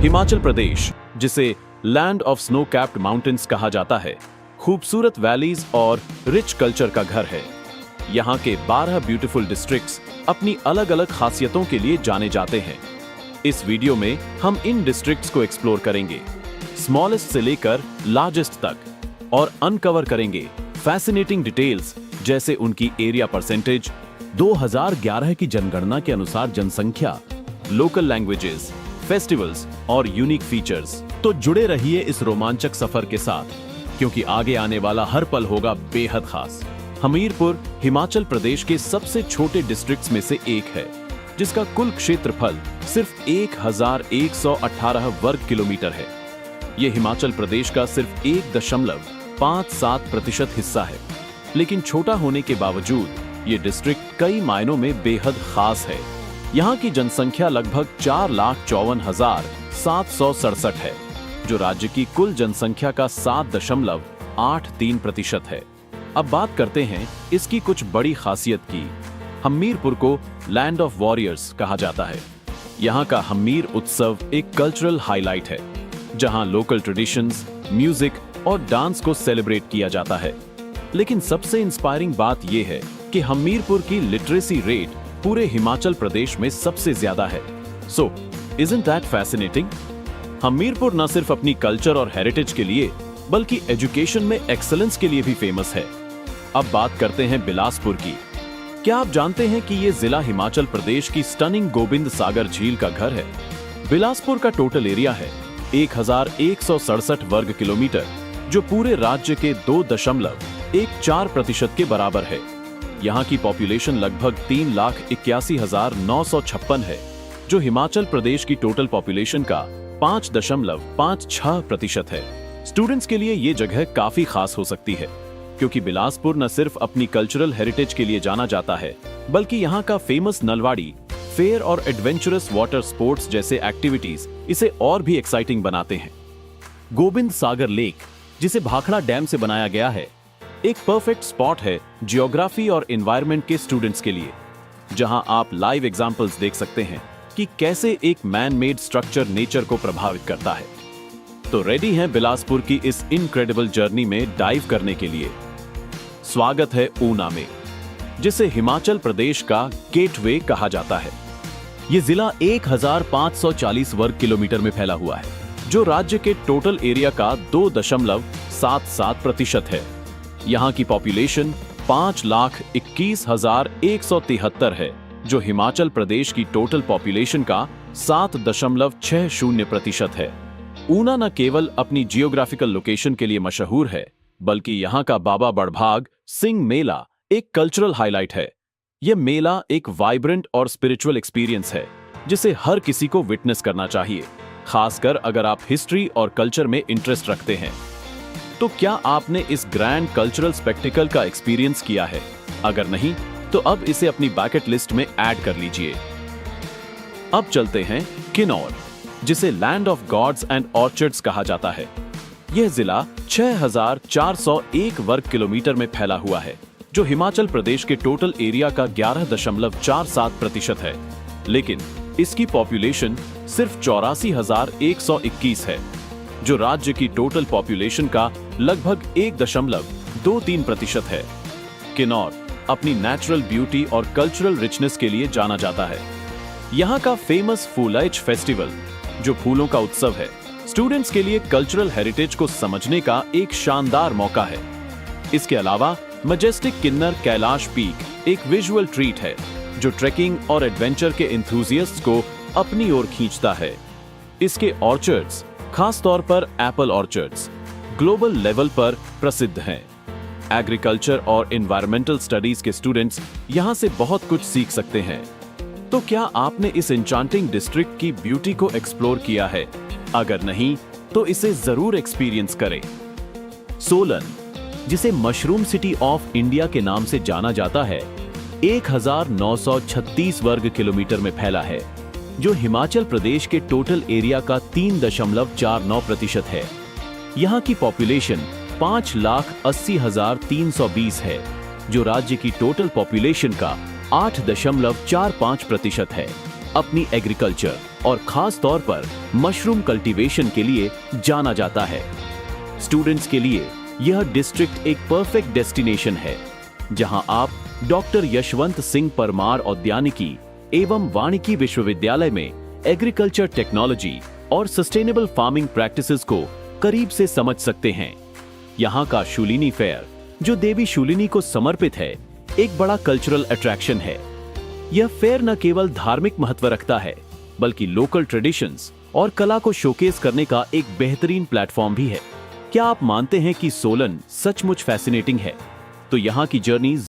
हिमाचल प्रदेश, जिसे land of snow capped mountains कहा जाता है, खूबसूरत वैलीज और रिच कल्चर का घर है। यहाँ के 12 ब्यूटीफुल डिस्ट्रिक्ट्स अपनी अलग अलग खासियतों के लिए जाने जाते हैं। इस वीडियो में हम इन डिस्ट्रिक्ट्स को एक्सप्लोर करेंगे, स्मॉलेस्ट से लेकर लार्जेस्ट तक, और अनकवर करेंगे फैसिनेटिंग डिटेल्स जैसे उनकी एरिया परसेंटेज, 2011 की जनगणना के अनुसार जनसंख्या, लोकल लैंग्वेजेस, फेस्टिवल्स और यूनिक फीचर्स। तो जुड़े रहिए इस रोमांचक सफर के साथ, क्योंकि आगे आने वाला हर पल होगा बेहद खास। हमीरपुर हिमाचल प्रदेश के सबसे छोटे डिस्ट्रिक्ट्स में से एक है, जिसका कुल क्षेत्रफल सिर्फ 1118 वर्ग किलोमीटर है। यह हिमाचल प्रदेश का सिर्फ 1.57% हिस्सा है, लेकिन छोटा होने के बावजूद ये डिस्ट्रिक्ट कई मायनों में बेहद खास है। यहाँ की जनसंख्या लगभग 4,54,767 है, जो राज्य की कुल जनसंख्या का 7.83% है। अब बात करते हैं इसकी कुछ बड़ी खासियत की। हमीरपुर को लैंड ऑफ वॉरियर्स कहा जाता है। यहाँ का हमीर उत्सव एक कल्चरल हाईलाइट है, जहाँ लोकल ट्रेडिशंस, म्यूजिक और डांस को सेलिब्रेट किया जाता है। लेकिन सबसे इंस्पायरिंग बात यह है कि हमीरपुर की लिटरेसी रेट पूरे हिमाचल प्रदेश में सबसे ज्यादा है। सो इजंट दैट फैसिनेटिंग? हमीरपुर न सिर्फ अपनी कल्चर और हेरिटेज के लिए, बल्कि एजुकेशन में एक्सेलेंस के लिए भी फेमस है। अब बात करते हैं बिलासपुर की। क्या आप जानते हैं कि यह जिला हिमाचल प्रदेश की स्टनिंग गोबिंद सागर झील का घर है? बिलासपुर का टोटल एरिया है 1167 वर्ग किलोमीटर, जो पूरे राज्य के 2.14% के बराबर है। यहाँ की पॉपुलेशन लगभग 3,81,956 है, जो हिमाचल प्रदेश की टोटल पॉपुलेशन का 5.56% है। स्टूडेंट्स के लिए ये जगह काफी खास हो सकती है, क्योंकि बिलासपुर न सिर्फ अपनी कल्चरल हेरिटेज के लिए जाना जाता है, बल्कि यहाँ का फेमस नलवाड़ी फेयर और एडवेंचरस वाटर स्पोर्ट्स जैसे एक्टिविटीज इसे और भी एक्साइटिंग बनाते हैं। गोबिंद सागर लेक, जिसे भाखड़ा डैम से बनाया गया है, एक परफेक्ट स्पॉट है जियोग्राफी और एनवायरनमेंट के स्टूडेंट्स के लिए, जहां आप लाइव एग्जांपल्स देख सकते हैं कि कैसे एक मैन मेड स्ट्रक्चर नेचर को प्रभावित करता है। तो रेडी हैं बिलासपुर की इस इनक्रेडिबल जर्नी में डाइव करने के लिए? स्वागत है ऊना में, जिसे हिमाचल प्रदेश का गेटवे कहा जाता है। यह जिला 1540 वर्ग किलोमीटर में फैला हुआ है, जो राज्य के टोटल एरिया का 2.77% है। यहाँ की पॉपुलेशन 5,21,173 है, जो हिमाचल प्रदेश की टोटल पॉपुलेशन का 7.60% है। ऊना न केवल अपनी जियोग्राफिकल लोकेशन के लिए मशहूर है, बल्कि यहाँ का बाबा बड़भाग सिंह मेला एक कल्चरल हाईलाइट है। यह मेला एक वाइब्रेंट और स्पिरिचुअल एक्सपीरियंस है, जिसे हर किसी को विटनेस करना चाहिए, खासकर अगर आप हिस्ट्री और कल्चर में इंटरेस्ट रखते हैं। तो क्या आपने इस ग्रैंड कल्चरल स्पेक्टिकल का एक्सपीरियंस किया है? अगर नहीं, तो अब इसे अपनी बैकेट लिस्ट में ऐड कर लीजिए। अब चलते हैं किन्नौर, जिसे land of gods and orchards कहा जाता है। यह जिला 6,401 वर्ग किलोमीटर में फैला हुआ है, जो हिमाचल प्रदेश के टोटल एरिया का 11.47% है। लेकिन इसकी पॉपुलेशन सिर्फ 84,121 है, जो राज्य की टोटल पॉपुलेशन का लगभग 1.23% है। किन्नौर अपनी नेचुरल ब्यूटी और कल्चरल रिचनेस के लिए जाना जाता है। यहाँ का फेमस फूलाइच फेस्टिवल, जो फूलों का उत्सव है, स्टूडेंट्स के लिए कल्चरल हेरिटेज को समझने का एक शानदार मौका है। इसके अलावा मजेस्टिक किन्नर कैलाश पीक एक विजुअल ट्रीट है, जो ट्रेकिंग और एडवेंचर के एंथुसियास्ट्स को अपनी ओर खींचता है। इसके ऑर्चर्ड्स, खास तौर पर एप्पल ऑर्चर्ड्स, ग्लोबल लेवल पर प्रसिद्ध हैं। एग्रीकल्चर और एनवायरमेंटल स्टडीज के स्टूडेंट्स यहां से बहुत कुछ सीख सकते हैं। तो क्या आपने इस एन्चांटिंग डिस्ट्रिक्ट की ब्यूटी को एक्सप्लोर किया है? अगर नहीं, तो इसे जरूर एक्सपीरियंस करें। सोलन, जिसे मशरूम सिटी ऑफ इंडिया के नाम से जाना जाता है, 1,936 वर्ग किलोमीटर में फैला है, जो हिमाचल प्रदेश के टोटल एरिया का 3.49% है। यहाँ की पॉपुलेशन 5,80,320 है, जो राज्य की टोटल पॉपुलेशन का 8.45% है। अपनी एग्रीकल्चर और खास तौर पर मशरूम कल्टीवेशन के लिए जाना जाता है। स्टूडेंट्स के लिए यह डिस्ट्रिक्ट एक परफेक्ट डेस्टिनेशन है, जहां आप डॉक्टर यशवंत सिंह परमार औद्यानिकी एवं वानिकी विश्वविद्यालय में एग्रीकल्चर टेक्नोलॉजी और सस्टेनेबल फार्मिंग प्रैक्टिसेस को करीब से समझ सकते हैं। यहाँ का शूलिनी फेयर, जो देवी शूलिनी को समर्पित है, एक बड़ा कल्चरल अट्रैक्शन है। यह फेयर न केवल धार्मिक महत्व रखता है, बल्कि लोकल ट्रेडिशंस और कला को शोकेस करने का एक बेहतरीन प्लेटफॉर्म भी है। क्या आप मानते हैं कि सोलन सचमुच फैसिनेटिंग है? तो यहाँ की जर्नी